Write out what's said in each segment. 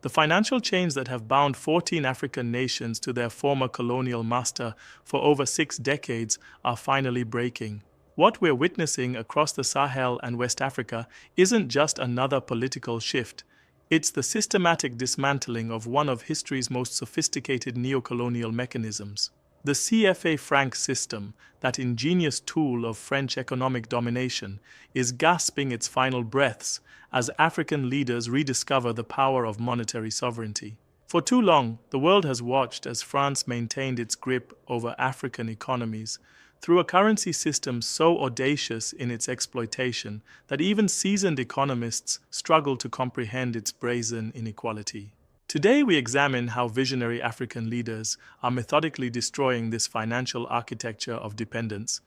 The financial chains that have bound 14 African nations to their former colonial master for over 6 decades are finally breaking. What we're witnessing across the Sahel and West Africa isn't just another political shift. It's the systematic dismantling of one of history's most sophisticated neocolonial mechanisms. The CFA Franc system, that ingenious tool of French economic domination, is gasping its final breaths as African leaders rediscover the power of monetary sovereignty. For too long, the world has watched as France maintained its grip over African economies through a currency system so audacious in its exploitation that even seasoned economists struggle to comprehend its brazen inequality. Today we examine how visionary African leaders are methodically destroying this financial architecture of dependence,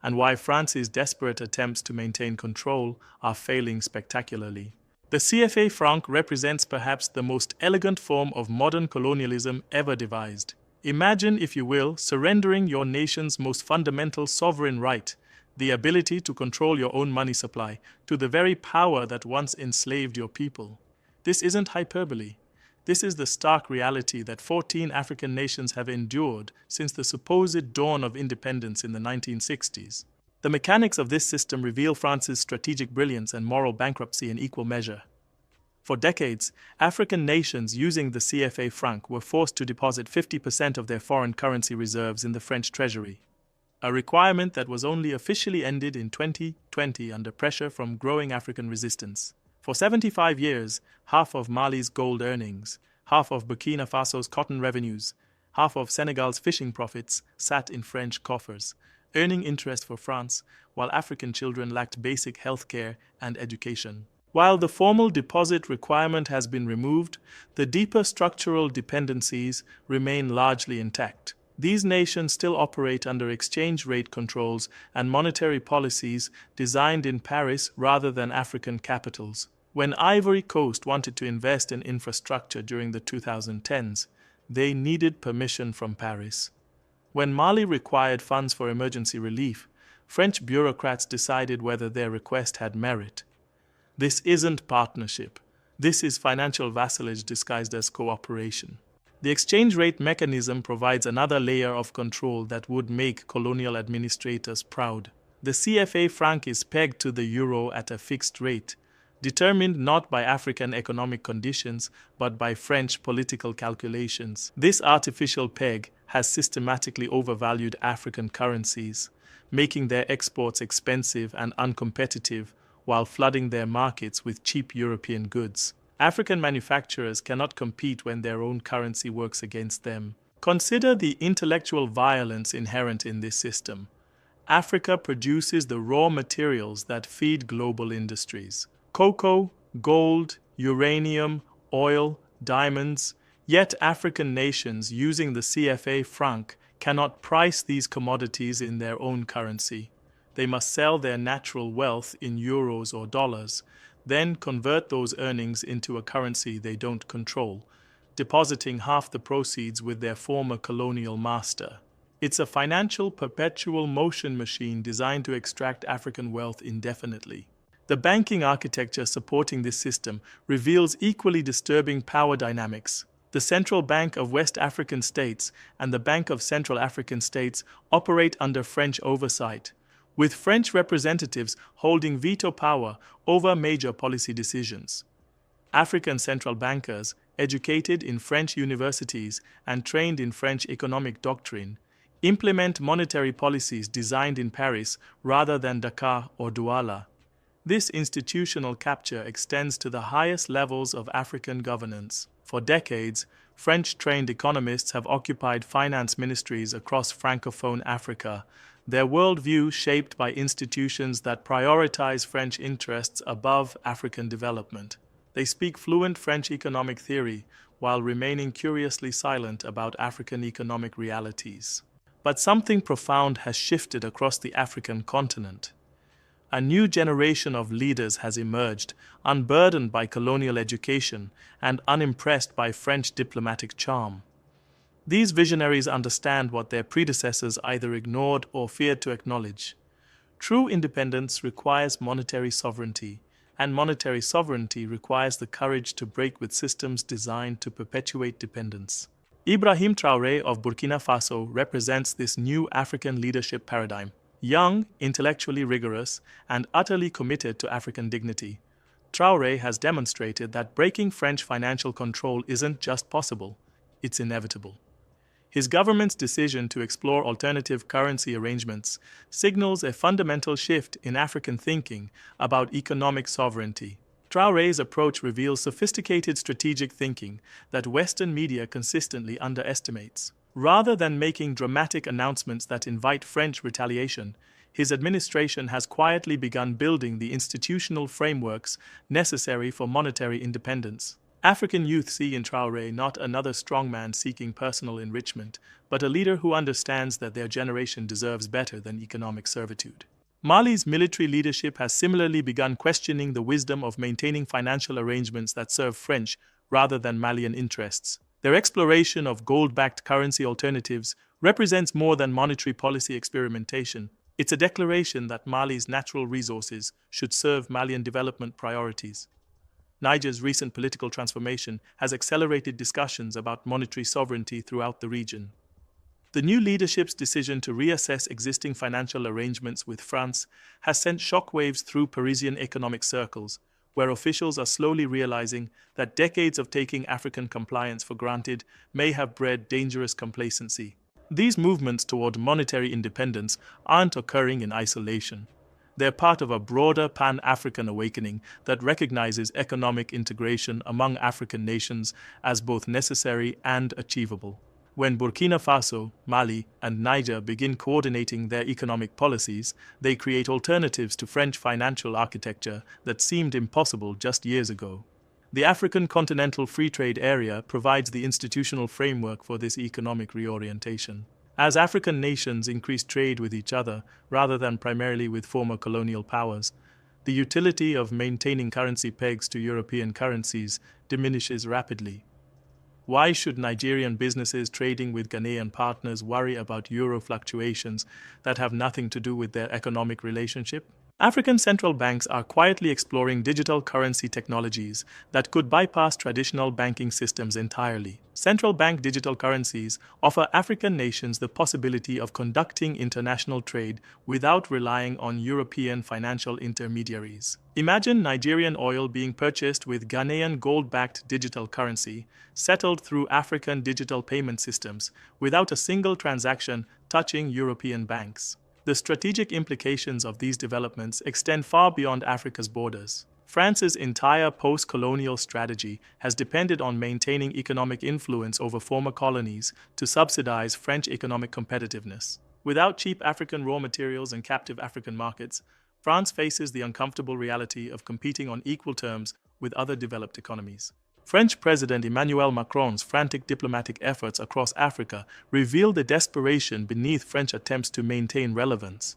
and why France's desperate attempts to maintain control are failing spectacularly. The CFA franc represents perhaps the most elegant form of modern colonialism ever devised. Imagine, if you will, surrendering your nation's most fundamental sovereign right, the ability to control your own money supply, to the very power that once enslaved your people. This isn't hyperbole. This is the stark reality that 14 African nations have endured since the supposed dawn of independence in the 1960s. The mechanics of this system reveal France's strategic brilliance and moral bankruptcy in equal measure. For decades, African nations using the CFA franc were forced to deposit 50% of their foreign currency reserves in the French treasury, a requirement that was only officially ended in 2020 under pressure from growing African resistance. For 75 years, half of Mali's gold earnings, half of Burkina Faso's cotton revenues, half of Senegal's fishing profits sat in French coffers, earning interest for France, while African children lacked basic health care and education. While the formal deposit requirement has been removed, the deeper structural dependencies remain largely intact. These nations still operate under exchange rate controls and monetary policies designed in Paris rather than African capitals. When Ivory Coast wanted to invest in infrastructure during the 2010s, they needed permission from Paris. When Mali required funds for emergency relief, French bureaucrats decided whether their request had merit. This isn't partnership. This is financial vassalage disguised as cooperation. The exchange rate mechanism provides another layer of control that would make colonial administrators proud. The CFA franc is pegged to the euro at a fixed rate, determined not by African economic conditions, but by French political calculations. This artificial peg has systematically overvalued African currencies, making their exports expensive and uncompetitive while flooding their markets with cheap European goods. African manufacturers cannot compete when their own currency works against them. Consider the intellectual violence inherent in this system. Africa produces the raw materials that feed global industries: cocoa, gold, uranium, oil, diamonds. Yet African nations using the CFA franc cannot price these commodities in their own currency. They must sell their natural wealth in euros or dollars, then convert those earnings into a currency they don't control, depositing half the proceeds with their former colonial master. It's a financial perpetual motion machine designed to extract African wealth indefinitely. The banking architecture supporting this system reveals equally disturbing power dynamics. The Central Bank of West African States and the Bank of Central African States operate under French oversight, with French representatives holding veto power over major policy decisions. African central bankers, educated in French universities and trained in French economic doctrine, implement monetary policies designed in Paris rather than Dakar or Douala. This institutional capture extends to the highest levels of African governance. For decades, French-trained economists have occupied finance ministries across Francophone Africa, their worldview shaped by institutions that prioritize French interests above African development. They speak fluent French economic theory while remaining curiously silent about African economic realities. But something profound has shifted across the African continent. A new generation of leaders has emerged, unburdened by colonial education and unimpressed by French diplomatic charm. These visionaries understand what their predecessors either ignored or feared to acknowledge. True independence requires monetary sovereignty, and monetary sovereignty requires the courage to break with systems designed to perpetuate dependence. Ibrahim Traoré of Burkina Faso represents this new African leadership paradigm. Young, intellectually rigorous, and utterly committed to African dignity, Traoré has demonstrated that breaking French financial control isn't just possible, it's inevitable. His government's decision to explore alternative currency arrangements signals a fundamental shift in African thinking about economic sovereignty. Traoré's approach reveals sophisticated strategic thinking that Western media consistently underestimates. Rather than making dramatic announcements that invite French retaliation, his administration has quietly begun building the institutional frameworks necessary for monetary independence. African youth see in Traoré not another strongman seeking personal enrichment, but a leader who understands that their generation deserves better than economic servitude. Mali's military leadership has similarly begun questioning the wisdom of maintaining financial arrangements that serve French rather than Malian interests. Their exploration of gold-backed currency alternatives represents more than monetary policy experimentation. It's a declaration that Mali's natural resources should serve Malian development priorities. Niger's recent political transformation has accelerated discussions about monetary sovereignty throughout the region. The new leadership's decision to reassess existing financial arrangements with France has sent shockwaves through Parisian economic circles, where officials are slowly realizing that decades of taking African compliance for granted may have bred dangerous complacency. These movements toward monetary independence aren't occurring in isolation. They're part of a broader Pan-African awakening that recognizes economic integration among African nations as both necessary and achievable. When Burkina Faso, Mali, and Niger begin coordinating their economic policies, they create alternatives to French financial architecture that seemed impossible just years ago. The African Continental Free Trade Area provides the institutional framework for this economic reorientation. As African nations increase trade with each other rather than primarily with former colonial powers, the utility of maintaining currency pegs to European currencies diminishes rapidly. Why should Nigerian businesses trading with Ghanaian partners worry about euro fluctuations that have nothing to do with their economic relationship? African central banks are quietly exploring digital currency technologies that could bypass traditional banking systems entirely. Central bank digital currencies offer African nations the possibility of conducting international trade without relying on European financial intermediaries. Imagine Nigerian oil being purchased with Ghanaian gold-backed digital currency, settled through African digital payment systems, without a single transaction touching European banks. The strategic implications of these developments extend far beyond Africa's borders. France's entire post-colonial strategy has depended on maintaining economic influence over former colonies to subsidize French economic competitiveness. Without cheap African raw materials and captive African markets, France faces the uncomfortable reality of competing on equal terms with other developed economies. French President Emmanuel Macron's frantic diplomatic efforts across Africa reveal the desperation beneath French attempts to maintain relevance.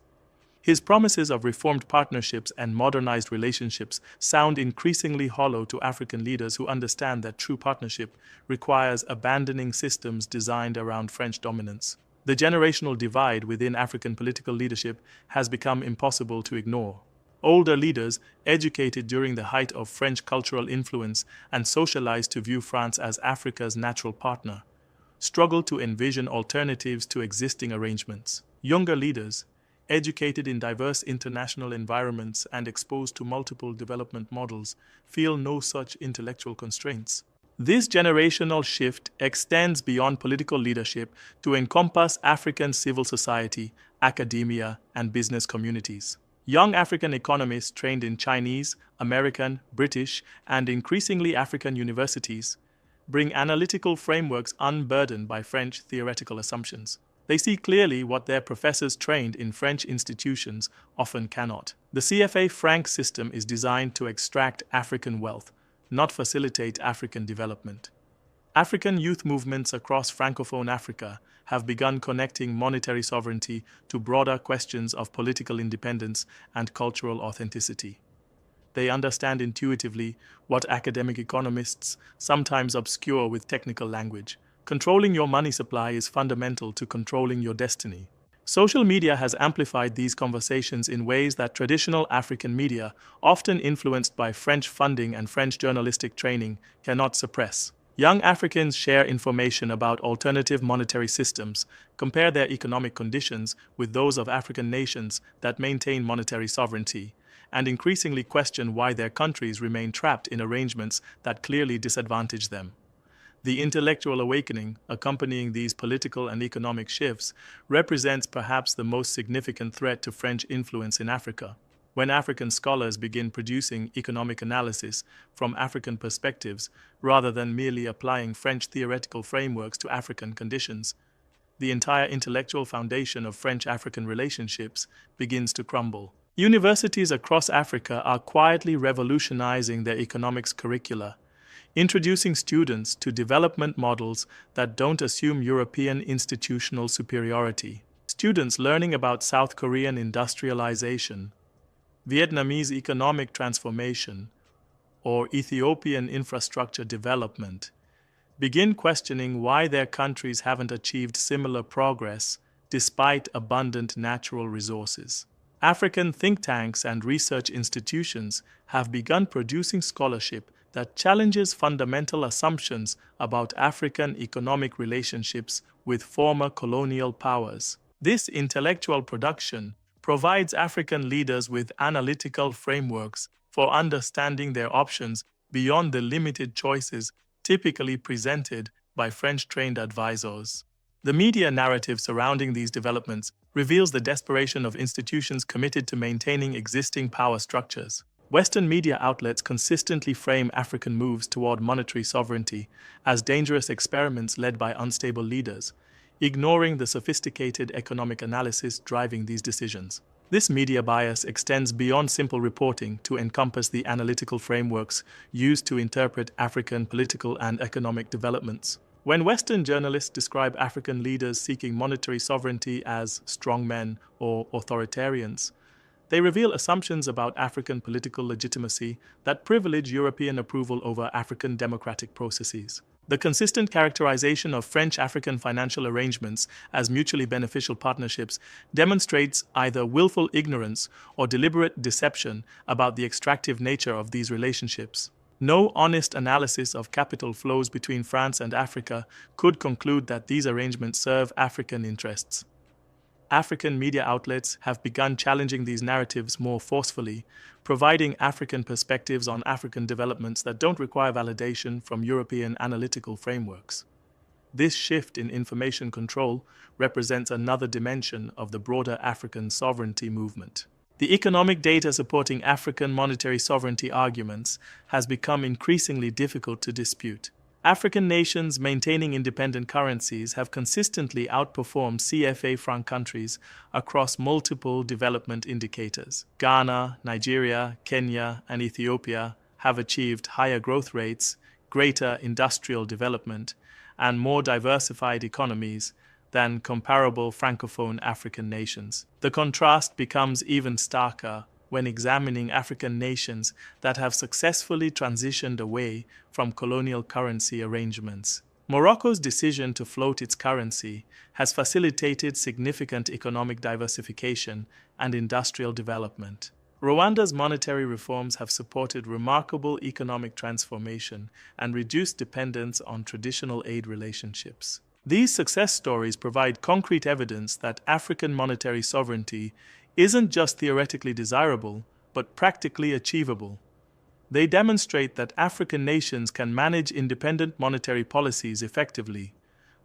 His promises of reformed partnerships and modernized relationships sound increasingly hollow to African leaders who understand that true partnership requires abandoning systems designed around French dominance. The generational divide within African political leadership has become impossible to ignore. Older leaders, educated during the height of French cultural influence and socialized to view France as Africa's natural partner, struggle to envision alternatives to existing arrangements. Younger leaders, educated in diverse international environments and exposed to multiple development models, feel no such intellectual constraints. This generational shift extends beyond political leadership to encompass African civil society, academia, and business communities. Young African economists trained in Chinese, American, British, and increasingly African universities bring analytical frameworks unburdened by French theoretical assumptions. They see clearly what their professors trained in French institutions often cannot. The CFA Franc system is designed to extract African wealth, not facilitate African development. African youth movements across Francophone Africa have begun connecting monetary sovereignty to broader questions of political independence and cultural authenticity. They understand intuitively what academic economists sometimes obscure with technical language. Controlling your money supply is fundamental to controlling your destiny. Social media has amplified these conversations in ways that traditional African media, often influenced by French funding and French journalistic training, cannot suppress. Young Africans share information about alternative monetary systems, compare their economic conditions with those of African nations that maintain monetary sovereignty, and increasingly question why their countries remain trapped in arrangements that clearly disadvantage them. The intellectual awakening accompanying these political and economic shifts represents perhaps the most significant threat to French influence in Africa. When African scholars begin producing economic analysis from African perspectives rather than merely applying French theoretical frameworks to African conditions, the entire intellectual foundation of French-African relationships begins to crumble. Universities across Africa are quietly revolutionizing their economics curricula, introducing students to development models that don't assume European institutional superiority. Students learning about South Korean industrialization, Vietnamese economic transformation, or Ethiopian infrastructure development begin questioning why their countries haven't achieved similar progress despite abundant natural resources. African think tanks and research institutions have begun producing scholarship that challenges fundamental assumptions about African economic relationships with former colonial powers. This intellectual production provides African leaders with analytical frameworks for understanding their options beyond the limited choices typically presented by French-trained advisors. The media narrative surrounding these developments reveals the desperation of institutions committed to maintaining existing power structures. Western media outlets consistently frame African moves toward monetary sovereignty as dangerous experiments led by unstable leaders, ignoring the sophisticated economic analysis driving these decisions. This media bias extends beyond simple reporting to encompass the analytical frameworks used to interpret African political and economic developments. When Western journalists describe African leaders seeking monetary sovereignty as strongmen or authoritarians, they reveal assumptions about African political legitimacy that privilege European approval over African democratic processes. The consistent characterization of French-African financial arrangements as mutually beneficial partnerships demonstrates either willful ignorance or deliberate deception about the extractive nature of these relationships. No honest analysis of capital flows between France and Africa could conclude that these arrangements serve African interests. African media outlets have begun challenging these narratives more forcefully, providing African perspectives on African developments that don't require validation from European analytical frameworks. This shift in information control represents another dimension of the broader African sovereignty movement. The economic data supporting African monetary sovereignty arguments has become increasingly difficult to dispute. African nations maintaining independent currencies have consistently outperformed CFA Franc countries across multiple development indicators. Ghana, Nigeria, Kenya, and Ethiopia have achieved higher growth rates, greater industrial development, and more diversified economies than comparable Francophone African nations. The contrast becomes even starker when examining African nations that have successfully transitioned away from colonial currency arrangements. Morocco's decision to float its currency has facilitated significant economic diversification and industrial development. Rwanda's monetary reforms have supported remarkable economic transformation and reduced dependence on traditional aid relationships. These success stories provide concrete evidence that African monetary sovereignty isn't just theoretically desirable, but practically achievable. They demonstrate that African nations can manage independent monetary policies effectively,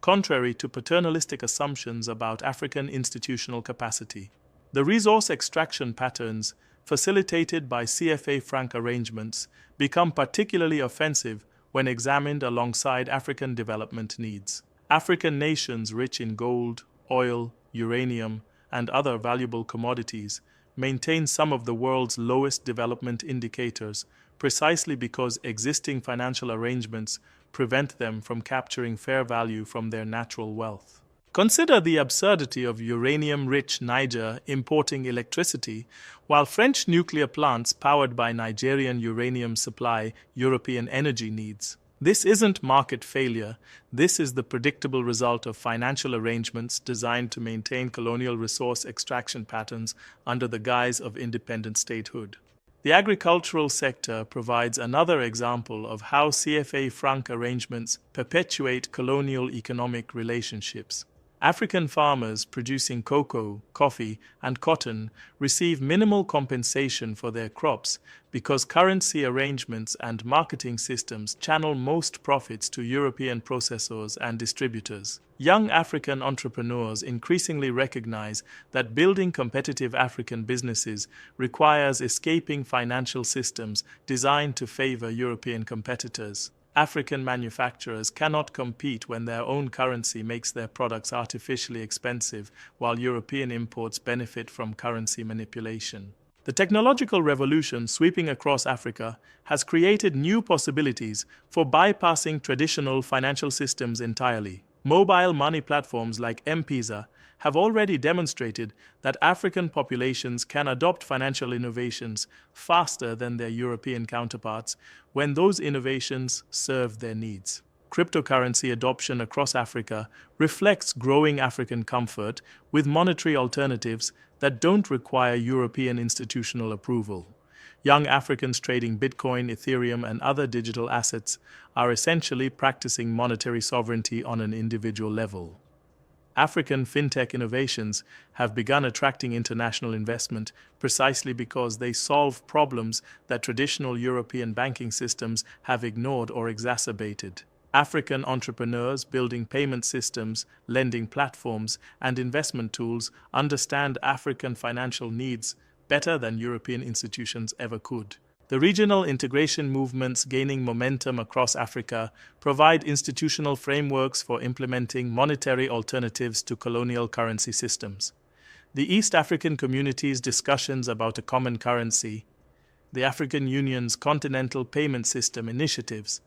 contrary to paternalistic assumptions about African institutional capacity. The resource extraction patterns facilitated by CFA Franc arrangements become particularly offensive when examined alongside African development needs. African nations rich in gold, oil, uranium, and other valuable commodities maintain some of the world's lowest development indicators precisely because existing financial arrangements prevent them from capturing fair value from their natural wealth. Consider the absurdity of uranium-rich Niger importing electricity while French nuclear plants powered by Nigerian uranium supply European energy needs. This isn't market failure, this is the predictable result of financial arrangements designed to maintain colonial resource extraction patterns under the guise of independent statehood. The agricultural sector provides another example of how CFA Franc arrangements perpetuate colonial economic relationships. African farmers producing cocoa, coffee, and cotton receive minimal compensation for their crops because currency arrangements and marketing systems channel most profits to European processors and distributors. Young African entrepreneurs increasingly recognize that building competitive African businesses requires escaping financial systems designed to favor European competitors. African manufacturers cannot compete when their own currency makes their products artificially expensive, while European imports benefit from currency manipulation. The technological revolution sweeping across Africa has created new possibilities for bypassing traditional financial systems entirely. Mobile money platforms like M-Pesa have already demonstrated that African populations can adopt financial innovations faster than their European counterparts when those innovations serve their needs. Cryptocurrency adoption across Africa reflects growing African comfort with monetary alternatives that don't require European institutional approval. Young Africans trading Bitcoin, Ethereum, and other digital assets are essentially practicing monetary sovereignty on an individual level. African fintech innovations have begun attracting international investment precisely because they solve problems that traditional European banking systems have ignored or exacerbated. African entrepreneurs building payment systems, lending platforms, and investment tools understand African financial needs better than European institutions ever could. The regional integration movements gaining momentum across Africa provide institutional frameworks for implementing monetary alternatives to colonial currency systems. The East African Community's discussions about a common currency, the African Union's continental payment system initiatives,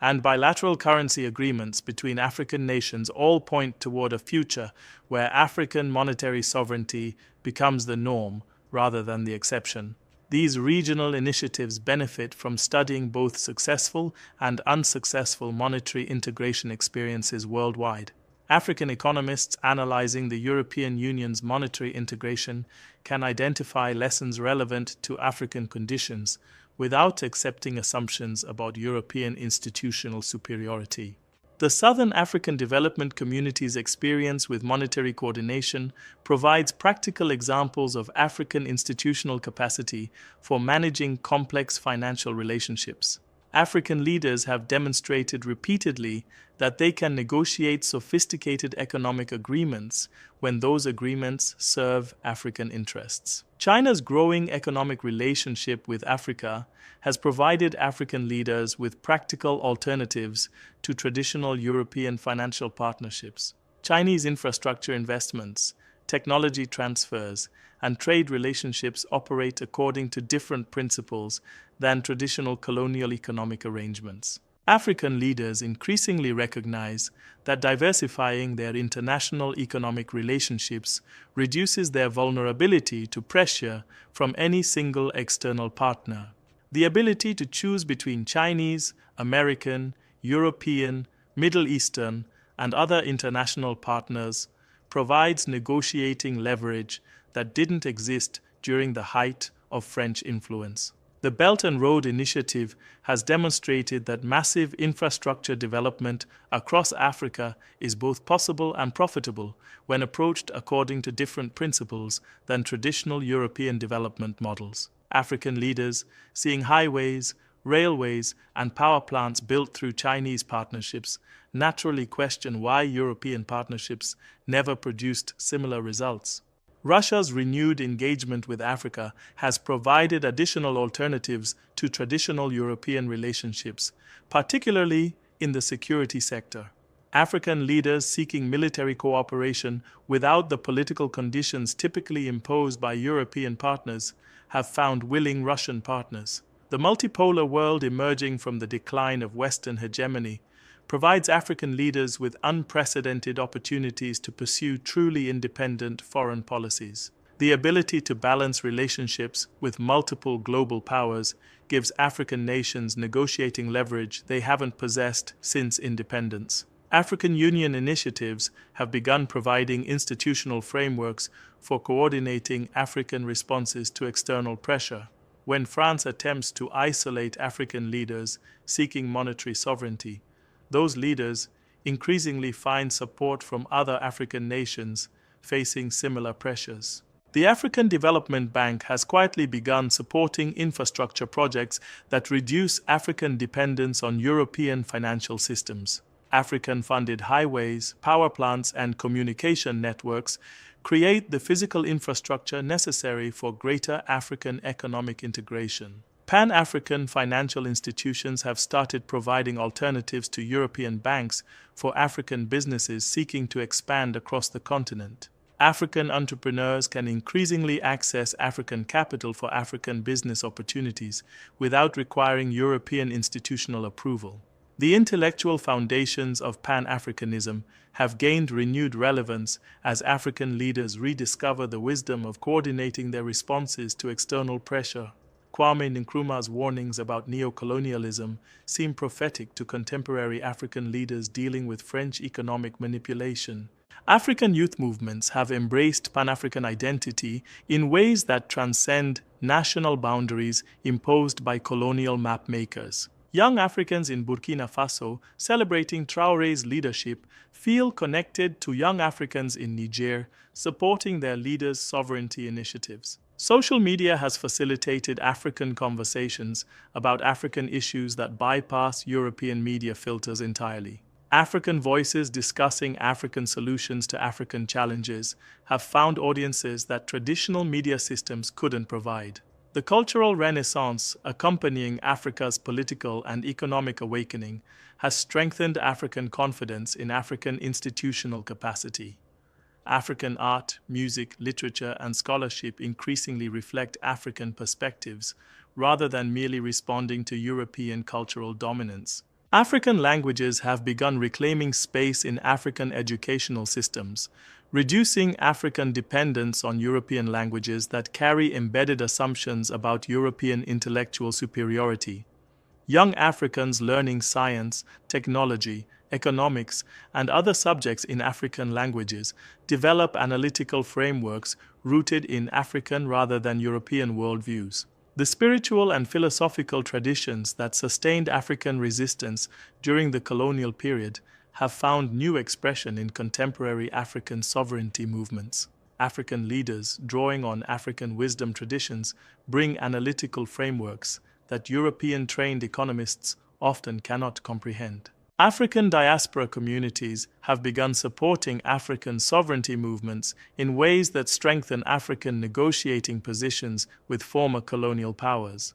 and bilateral currency agreements between African nations all point toward a future where African monetary sovereignty becomes the norm rather than the exception. These regional initiatives benefit from studying both successful and unsuccessful monetary integration experiences worldwide. African economists analyzing the European Union's monetary integration can identify lessons relevant to African conditions without accepting assumptions about European institutional superiority. The Southern African Development Community's experience with monetary coordination provides practical examples of African institutional capacity for managing complex financial relationships. African leaders have demonstrated repeatedly that they can negotiate sophisticated economic agreements when those agreements serve African interests. China's growing economic relationship with Africa has provided African leaders with practical alternatives to traditional European financial partnerships. Chinese infrastructure investments, technology transfers, and trade relationships operate according to different principles than traditional colonial economic arrangements. African leaders increasingly recognize that diversifying their international economic relationships reduces their vulnerability to pressure from any single external partner. The ability to choose between Chinese, American, European, Middle Eastern, and other international partners provides negotiating leverage that didn't exist during the height of French influence. The Belt and Road Initiative has demonstrated that massive infrastructure development across Africa is both possible and profitable when approached according to different principles than traditional European development models. African leaders, seeing highways, railways, and power plants built through Chinese partnerships, naturally question why European partnerships never produced similar results. Russia's renewed engagement with Africa has provided additional alternatives to traditional European relationships, particularly in the security sector. African leaders seeking military cooperation without the political conditions typically imposed by European partners have found willing Russian partners. The multipolar world emerging from the decline of Western hegemony provides African leaders with unprecedented opportunities to pursue truly independent foreign policies. The ability to balance relationships with multiple global powers gives African nations negotiating leverage they haven't possessed since independence. African Union initiatives have begun providing institutional frameworks for coordinating African responses to external pressure. When France attempts to isolate African leaders seeking monetary sovereignty, those leaders increasingly find support from other African nations facing similar pressures. The African Development Bank has quietly begun supporting infrastructure projects that reduce African dependence on European financial systems. African-funded highways, power plants, and communication networks create the physical infrastructure necessary for greater African economic integration. Pan-African financial institutions have started providing alternatives to European banks for African businesses seeking to expand across the continent. African entrepreneurs can increasingly access African capital for African business opportunities without requiring European institutional approval. The intellectual foundations of Pan-Africanism have gained renewed relevance as African leaders rediscover the wisdom of coordinating their responses to external pressure. Kwame Nkrumah's warnings about neocolonialism seem prophetic to contemporary African leaders dealing with French economic manipulation. African youth movements have embraced Pan-African identity in ways that transcend national boundaries imposed by colonial mapmakers. Young Africans in Burkina Faso, celebrating Traoré's leadership, feel connected to young Africans in Niger, supporting their leaders' sovereignty initiatives. Social media has facilitated African conversations about African issues that bypass European media filters entirely. African voices discussing African solutions to African challenges have found audiences that traditional media systems couldn't provide. The cultural renaissance accompanying Africa's political and economic awakening has strengthened African confidence in African institutional capacity. African art, music, literature, and scholarship increasingly reflect African perspectives rather than merely responding to European cultural dominance. African languages have begun reclaiming space in African educational systems, reducing African dependence on European languages that carry embedded assumptions about European intellectual superiority. Young Africans learning science, technology, economics, and other subjects in African languages develop analytical frameworks rooted in African rather than European worldviews. The spiritual and philosophical traditions that sustained African resistance during the colonial period have found new expression in contemporary African sovereignty movements. African leaders, drawing on African wisdom traditions, bring analytical frameworks that European-trained economists often cannot comprehend. African diaspora communities have begun supporting African sovereignty movements in ways that strengthen African negotiating positions with former colonial powers.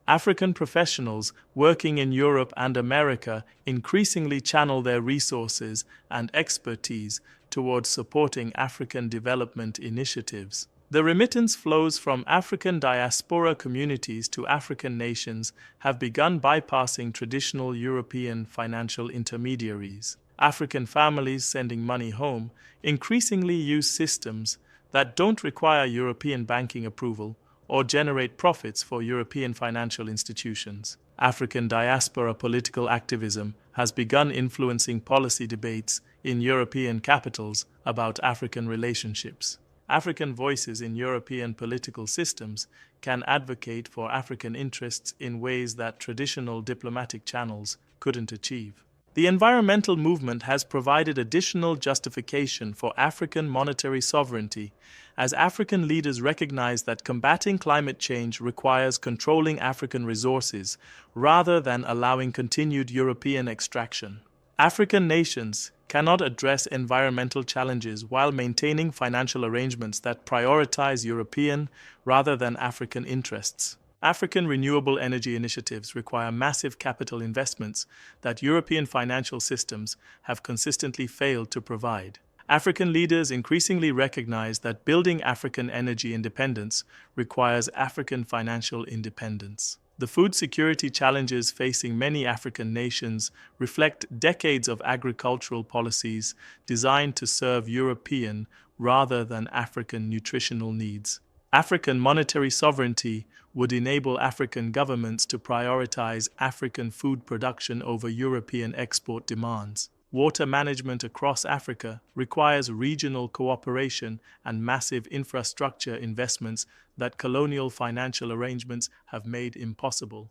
African professionals working in Europe and America increasingly channel their resources and expertise towards supporting African development initiatives. The remittance flows from African diaspora communities to African nations have begun bypassing traditional European financial intermediaries. African families sending money home increasingly use systems that don't require European banking approval or generate profits for European financial institutions. African diaspora political activism has begun influencing policy debates in European capitals about African relationships. African voices in European political systems can advocate for African interests in ways that traditional diplomatic channels couldn't achieve. The environmental movement has provided additional justification for African monetary sovereignty, as African leaders recognize that combating climate change requires controlling African resources rather than allowing continued European extraction. African nations cannot address environmental challenges while maintaining financial arrangements that prioritize European rather than African interests. African renewable energy initiatives require massive capital investments that European financial systems have consistently failed to provide. African leaders increasingly recognize that building African energy independence requires African financial independence. The food security challenges facing many African nations reflect decades of agricultural policies designed to serve European rather than African nutritional needs. African monetary sovereignty would enable African governments to prioritize African food production over European export demands. Water management across Africa requires regional cooperation and massive infrastructure investments that colonial financial arrangements have made impossible.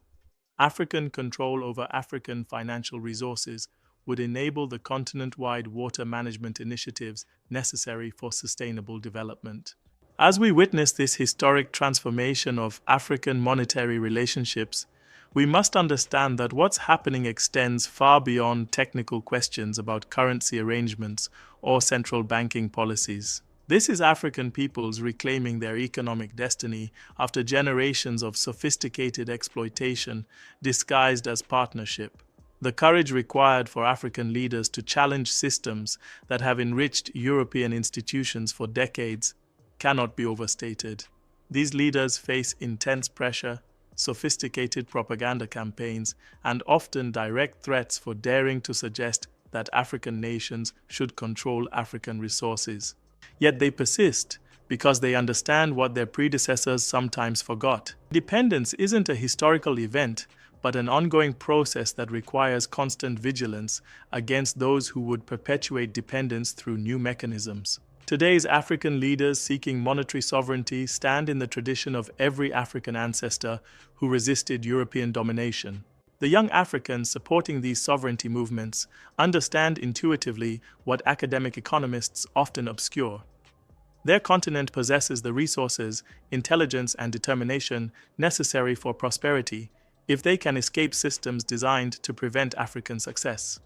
African control over African financial resources would enable the continent-wide water management initiatives necessary for sustainable development. As we witness this historic transformation of African monetary relationships, we must understand that what's happening extends far beyond technical questions about currency arrangements or central banking policies. This is African peoples reclaiming their economic destiny after generations of sophisticated exploitation disguised as partnership. The courage required for African leaders to challenge systems that have enriched European institutions for decades cannot be overstated. These leaders face intense pressure, sophisticated propaganda campaigns, and often direct threats for daring to suggest that African nations should control African resources. Yet they persist because they understand what their predecessors sometimes forgot. Independence isn't a historical event, but an ongoing process that requires constant vigilance against those who would perpetuate dependence through new mechanisms. Today's African leaders seeking monetary sovereignty stand in the tradition of every African ancestor who resisted European domination. The young Africans supporting these sovereignty movements understand intuitively what academic economists often obscure. Their continent possesses the resources, intelligence, and determination necessary for prosperity if they can escape systems designed to prevent African success.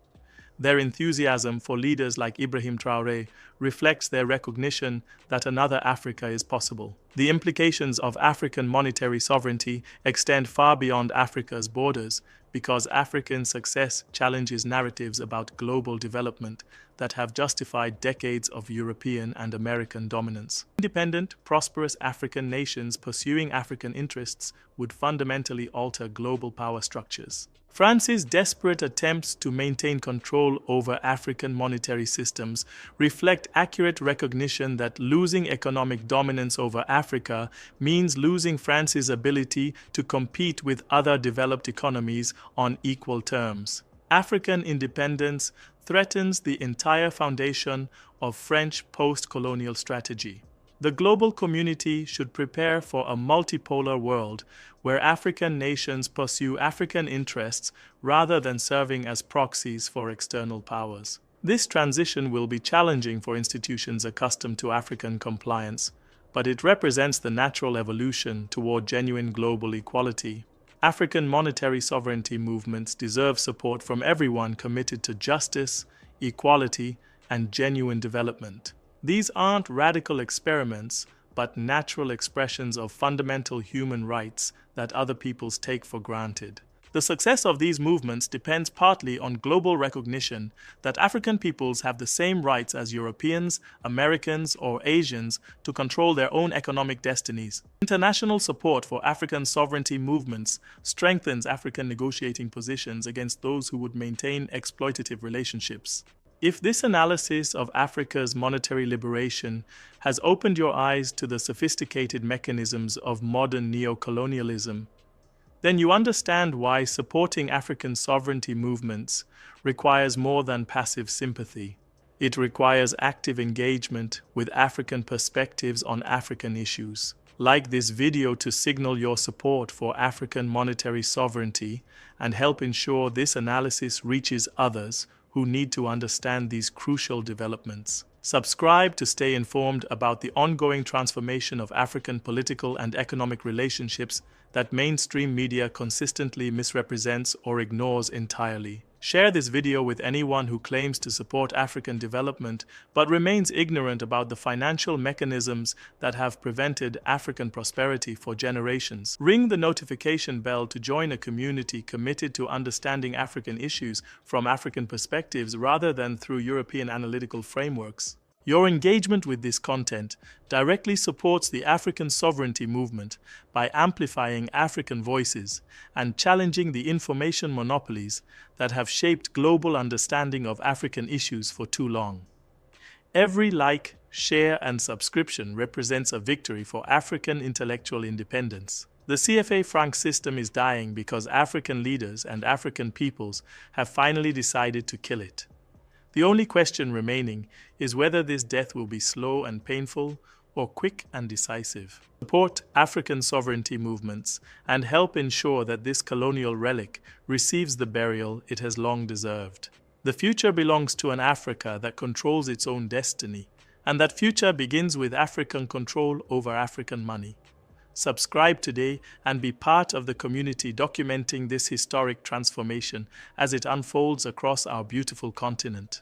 Their enthusiasm for leaders like Ibrahim Traoré reflects their recognition that another Africa is possible. The implications of African monetary sovereignty extend far beyond Africa's borders because African success challenges narratives about global development that have justified decades of European and American dominance. Independent, prosperous African nations pursuing African interests would fundamentally alter global power structures. France's desperate attempts to maintain control over African monetary systems reflect accurate recognition that losing economic dominance over Africa means losing France's ability to compete with other developed economies on equal terms. African independence threatens the entire foundation of French post-colonial strategy. The global community should prepare for a multipolar world where African nations pursue African interests rather than serving as proxies for external powers. This transition will be challenging for institutions accustomed to African compliance, but it represents the natural evolution toward genuine global equality. African monetary sovereignty movements deserve support from everyone committed to justice, equality, and genuine development. These aren't radical experiments, but natural expressions of fundamental human rights that other peoples take for granted. The success of these movements depends partly on global recognition that African peoples have the same rights as Europeans, Americans, or Asians to control their own economic destinies. International support for African sovereignty movements strengthens African negotiating positions against those who would maintain exploitative relationships. If this analysis of Africa's monetary liberation has opened your eyes to the sophisticated mechanisms of modern neocolonialism, then you understand why supporting African sovereignty movements requires more than passive sympathy. It requires active engagement with African perspectives on African issues. Like this video to signal your support for African monetary sovereignty and help ensure this analysis reaches others who need to understand these crucial developments. Subscribe to stay informed about the ongoing transformation of African political and economic relationships that mainstream media consistently misrepresents or ignores entirely. Share this video with anyone who claims to support African development but remains ignorant about the financial mechanisms that have prevented African prosperity for generations. Ring the notification bell to join a community committed to understanding African issues from African perspectives rather than through European analytical frameworks. Your engagement with this content directly supports the African sovereignty movement by amplifying African voices and challenging the information monopolies that have shaped global understanding of African issues for too long. Every like, share, and subscription represents a victory for African intellectual independence. The CFA Franc system is dying because African leaders and African peoples have finally decided to kill it. The only question remaining is whether this death will be slow and painful or quick and decisive. Support African sovereignty movements and help ensure that this colonial relic receives the burial it has long deserved. The future belongs to an Africa that controls its own destiny, and that future begins with African control over African money. Subscribe today and be part of the community documenting this historic transformation as it unfolds across our beautiful continent.